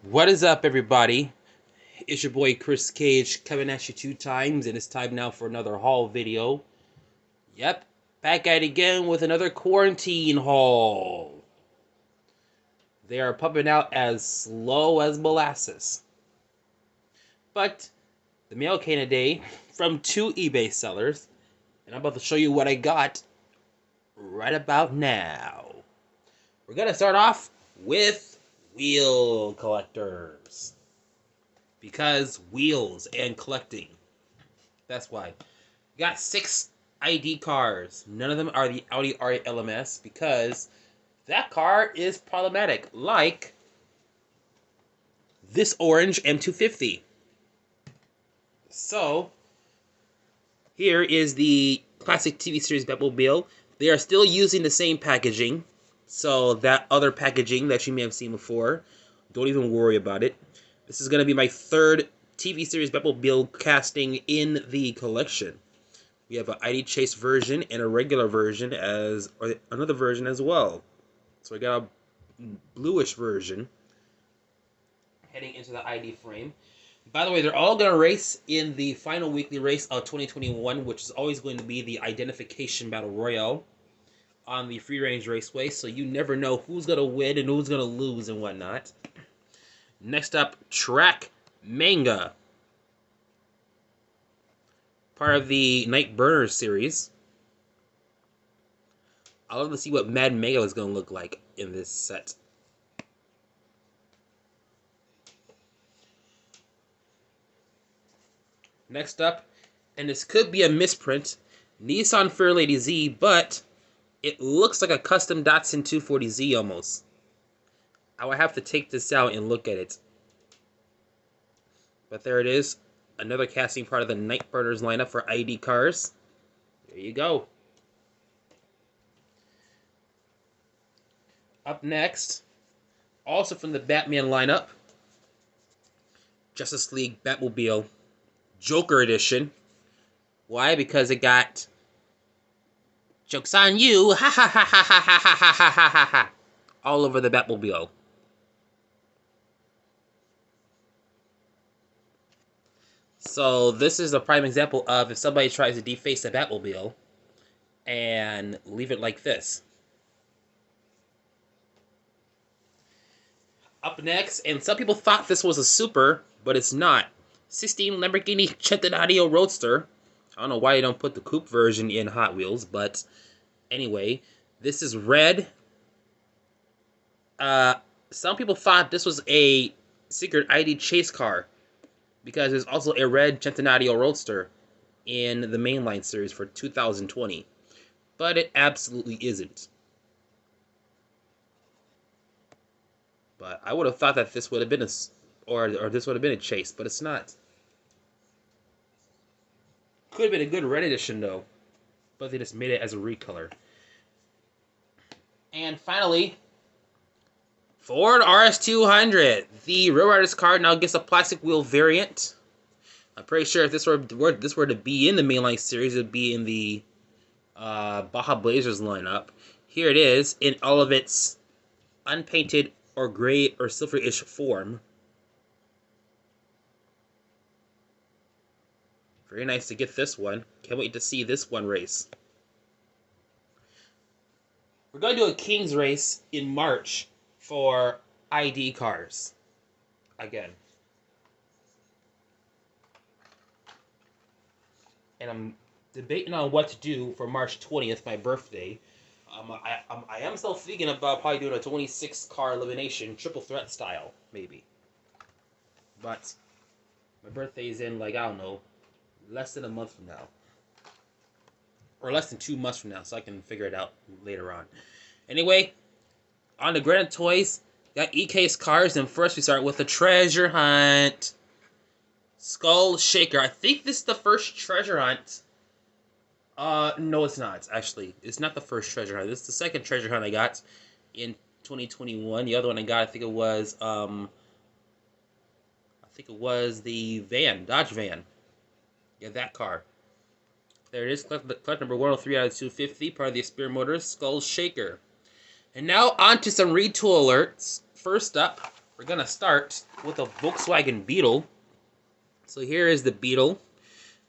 What is up, everybody? It's your boy Chris Cage coming at you 2 times, and it's time now for another haul video. Yep, back at it again with another quarantine haul. They are pumping out as slow as molasses. But the mail came today from 2 eBay sellers, and I'm about to show you what I got right about now. We're gonna start off with wheel collectors. Because wheels and collecting. That's why. We got 6 ID cars. None of them are the Audi R8 LMS because that car is problematic. Like this orange M250. So, here is the classic TV series Batmobile. They are still using the same packaging. So, that other packaging that you may have seen before, don't even worry about it. This is going to be my third TV series Batmobile casting in the collection. We have an ID Chase version and a regular version or another version as well. So we got a bluish version heading into the ID frame. By the way, they're all going to race in the final weekly race of 2021, which is always going to be the Identification Battle Royale on the Free Range Raceway. So you never know who's going to win and who's going to lose and whatnot. Next up, Track Manga. Part of the Night Burners series. I'd love to see what Mad Mega is going to look like in this set. Next up, and this could be a misprint, Nissan Fairlady Z, but it looks like a custom Datsun 240Z almost. I would have to take this out and look at it. But there it is. Another casting part of the Night Burners lineup for ID cars. There you go. Up next, also from the Batman lineup, Justice League Batmobile Joker Edition. Why? Because it got "Joke's on you," ha ha ha ha ha ha ha ha ha ha ha, all over the Batmobile. So this is a prime example of if somebody tries to deface the Batmobile and leave it like this. Up next, and some people thought this was a Super, but it's not. 16 Lamborghini Centenario Roadster. I don't know why you don't put the coupe version in Hot Wheels, but anyway, this is red. Some people thought this was a secret ID chase car because there's also a red Centenario Roadster in the mainline series for 2020, but it absolutely isn't. But I would have thought that this would have been or this would have been a chase, but it's not. Could have been a good red edition though, but they just made it as a recolor. And finally, Ford RS200. The Real Riders car now gets a plastic wheel variant. I'm pretty sure if this were to be in the mainline series, it would be in the Baja Blazers lineup. Here it is in all of its unpainted or gray or silverish form. Very nice to get this one. Can't wait to see this one race. We're going to do a King's race in March for ID cars. Again. And I'm debating on what to do for March 20th, my birthday. I am still thinking about probably doing a 26-car elimination, triple threat style, maybe. But my birthday's in, like, I don't know, less than a month from now. Or less than 2 months from now, so I can figure it out later on. Anyway, on the Grand Toys, got EK's cars, and first we start with the treasure hunt. Skull Shaker. I think this is the first treasure hunt. No, it's not, actually. It's not the first treasure hunt. This is the second treasure hunt I got in 2021. The other one I got, I think it was the van, Dodge van. Yeah, that car. There it is, collect number 103 out of 250, part of the Experience Motors Skull Shaker. And now on to some retool alerts. First up, we're gonna start with a Volkswagen Beetle. So here is the Beetle.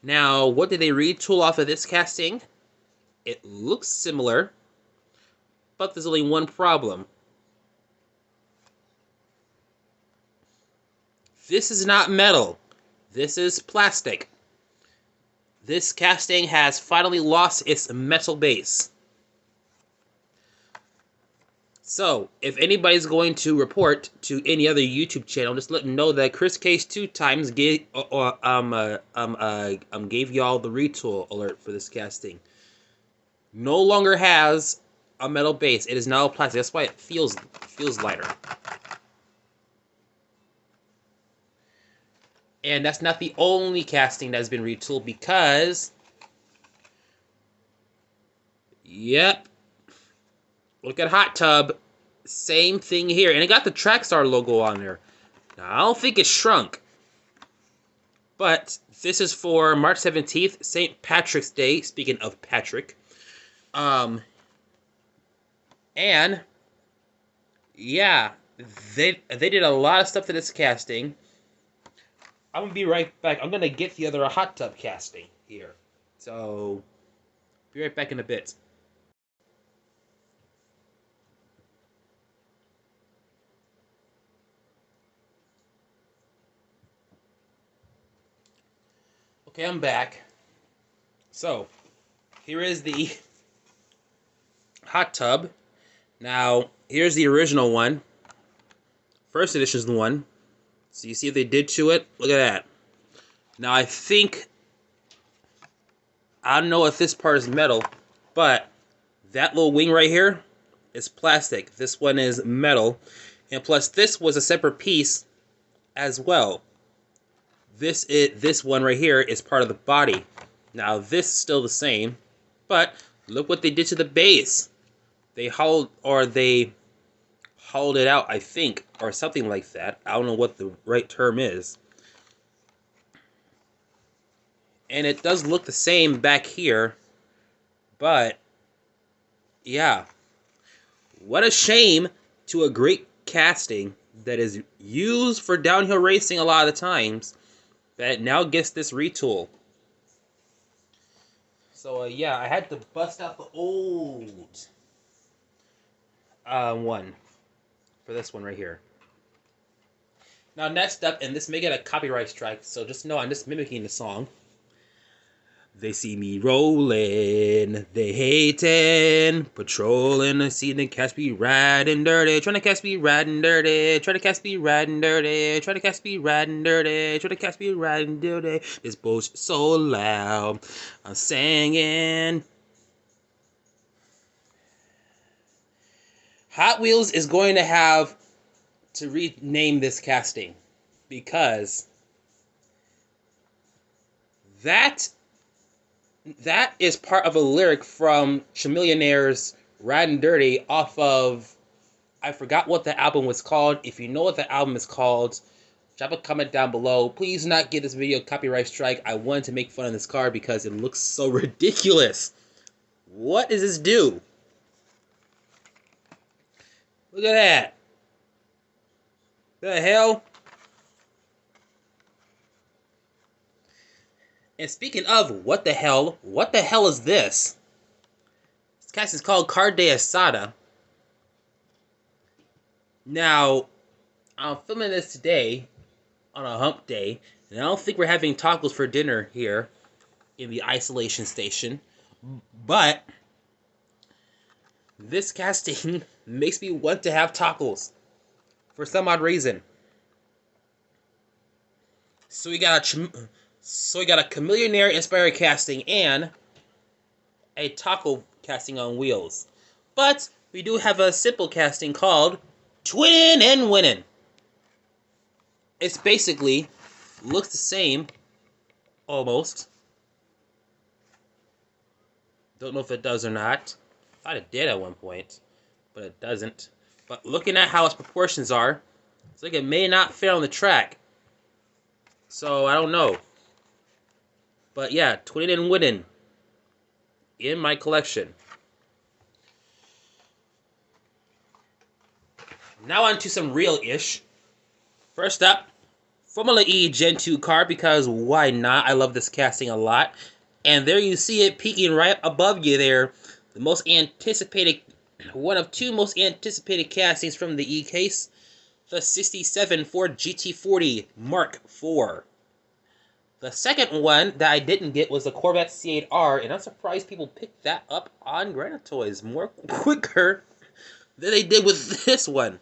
Now, what did they retool off of this casting? It looks similar, but there's only one problem. This is not metal. This is plastic. This casting has finally lost its metal base. So, if anybody's going to report to any other YouTube channel, just let them know that Chris Cage 2 times gave y'all the retool alert for this casting. No longer has a metal base. It is now plastic. That's why it feels lighter. And that's not the only casting that's been retooled because, yep, look at Hot Tub. Same thing here. And it got the Trackstar logo on there. Now, I don't think it shrunk. But this is for March 17th, St. Patrick's Day. Speaking of Patrick. And, yeah, they did a lot of stuff to this casting. I'm going to be right back. I'm going to get the other Hot Tub casting here. So, be right back in a bit. Okay, I'm back. So, here is the Hot Tub. Now, here's the original one. First edition's the one. So you see what they did to it? Look at that. Now, I don't know if this part is metal, but that little wing right here is plastic. This one is metal. And plus, this was a separate piece as well. This one right here is part of the body. Now, this is still the same, but look what they did to the base. They hollowed it out, I think, or something like that. I don't know what the right term is. And it does look the same back here, but yeah. What a shame to a great casting that is used for downhill racing a lot of the times that now gets this retool. So, yeah, I had to bust out the old one for this one right here. Now, next up, and this may get a copyright strike, so just know I'm just mimicking the song. They see me rolling, they hating, patrolling, I see them catch me riding dirty, trying to catch me riding dirty, trying to catch me riding dirty, trying to catch me riding dirty, trying to catch me riding dirty. This bullshit so loud, I'm singing. Hot Wheels is going to have to rename this casting because that is part of a lyric from Camillionaire's Ridin' Dirty off of, I forgot what the album was called. If you know what the album is called, drop a comment down below. Please do not give this video a copyright strike. I wanted to make fun of this car because it looks so ridiculous. What does this do? Look at that. The hell? And speaking of what the hell is this? This cast is called Carne Asada. Now, I'm filming this today on a hump day, and I don't think we're having tacos for dinner here in the isolation station, but this casting makes me want to have tacos for some odd reason. So we got a Camillionaire inspired casting and a taco casting on wheels. But we do have a simple casting called Twinning and Winning. It's basically looks the same, almost. Don't know if it does or not. Thought it did at one point, but it doesn't. But looking at how its proportions are, it's like it may not fit on the track. So I don't know. But yeah, Twinning and Winning in my collection. Now on to some real-ish. First up, Formula E Gen 2 car, because why not? I love this casting a lot. And there you see it peeking right above you there. The most anticipated, one of two most anticipated castings from the E case. The 67 Ford GT40 Mark IV. The second one that I didn't get was the Corvette C8R, and I'm surprised people picked that up on Granite Toys more quicker than they did with this one.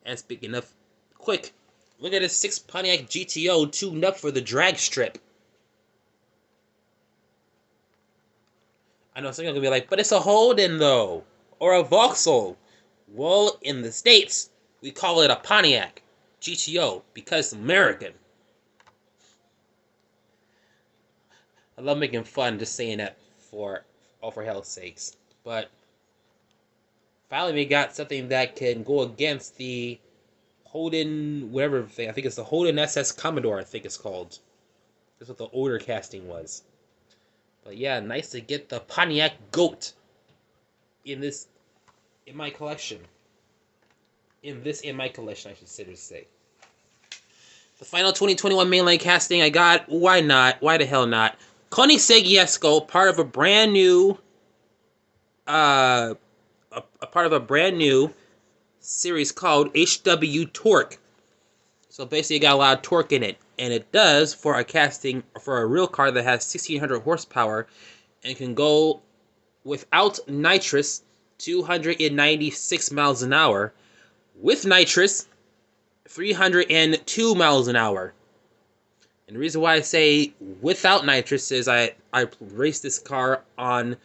And speaking of quick, look at this 6 Pontiac GTO tuned up for the drag strip. I know some people are going to be like, but it's a Holden though, or a Vauxhall. Well, in the States, we call it a Pontiac GTO because it's American. I love making fun just saying that for hell's sakes. But finally we got something that can go against the Holden, whatever thing. I think it's the Holden SS Commodore, I think it's called. That's what the older casting was. But yeah, nice to get the Pontiac Goat in my collection. In my collection, I should say. The final 2021 mainline casting I got, why not? Why the hell not? Koenigsegg Jesko, part of a brand new series called HW Torque. So basically it got a lot of torque in it, and it does for a casting for a real car that has 1600 horsepower and can go without nitrous 296 miles an hour, with nitrous 302 miles an hour. And the reason why I say without nitrous is I raced this car on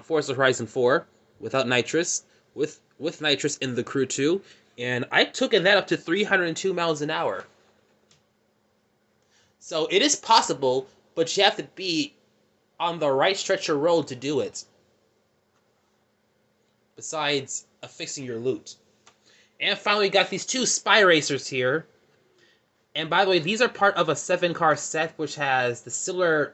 Forza Horizon 4 without nitrous, with nitrous in the Crew 2, and I took that up to 302 miles an hour. So it is possible, but you have to be on the right stretch of road to do it. Besides affixing your loot. And finally, we got these two Spy Racers here. And by the way, these are part of a 7-car set, which has the similar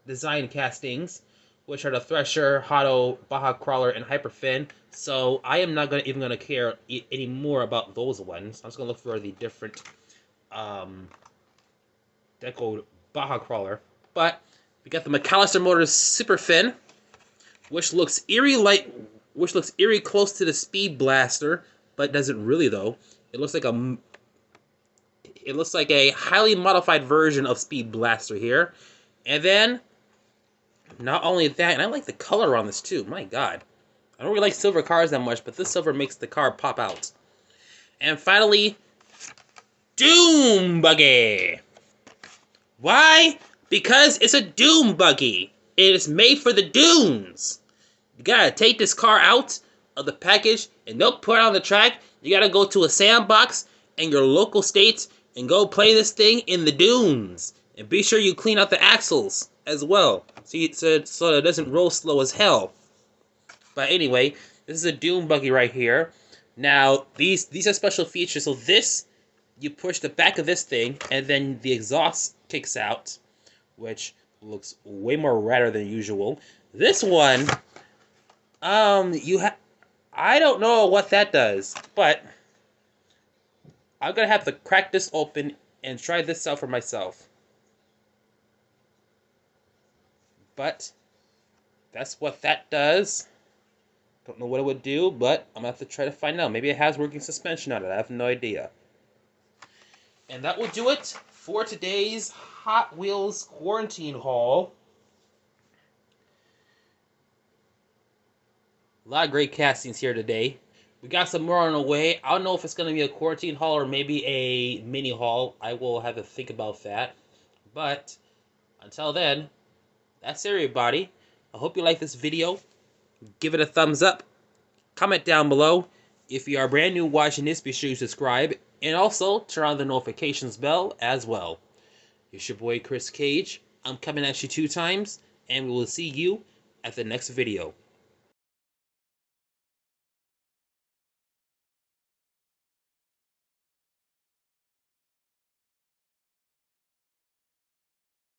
design castings, which are the Thresher, Hotto, Baja Crawler, and Hyperfin. So I am not even gonna care anymore about those ones. I'm just gonna look for the different Deco Baja Crawler. But we got the McAllister Motors Superfin, which looks eerie close to the Speed Blaster, but doesn't really though. It looks like a highly modified version of Speed Blaster here. And then, not only that, and I like the color on this too. My God. I don't really like silver cars that much, but this silver makes the car pop out. And finally, Doom Buggy. Why? Because it's a Doom Buggy. It is made for the dunes. You gotta take this car out of the package and don't put it on the track. You gotta go to a sandbox in your local state and go play this thing in the dunes. And be sure you clean out the axles as well, so it doesn't roll slow as hell. But anyway, this is a Doom Buggy right here. Now, these are special features. So this, you push the back of this thing, and then the exhaust kicks out, which looks way more radder than usual. This one, I don't know what that does, but I'm gonna have to crack this open and try this out for myself. But that's what that does. Don't know what it would do, but I'm gonna have to try to find out. Maybe it has working suspension on it. I have no idea. And that will do it for today's Hot Wheels quarantine haul. A lot of great castings here today. We got some more on the way. I don't know if it's going to be a quarantine haul or maybe a mini haul. I will have to think about that. But until then, that's everybody. I hope you like this video. Give it a thumbs up. Comment down below. If you are brand new watching this, be sure you subscribe. And also, turn on the notifications bell as well. It's your boy, Chris Cage. I'm coming at you 2 times. And we will see you at the next video.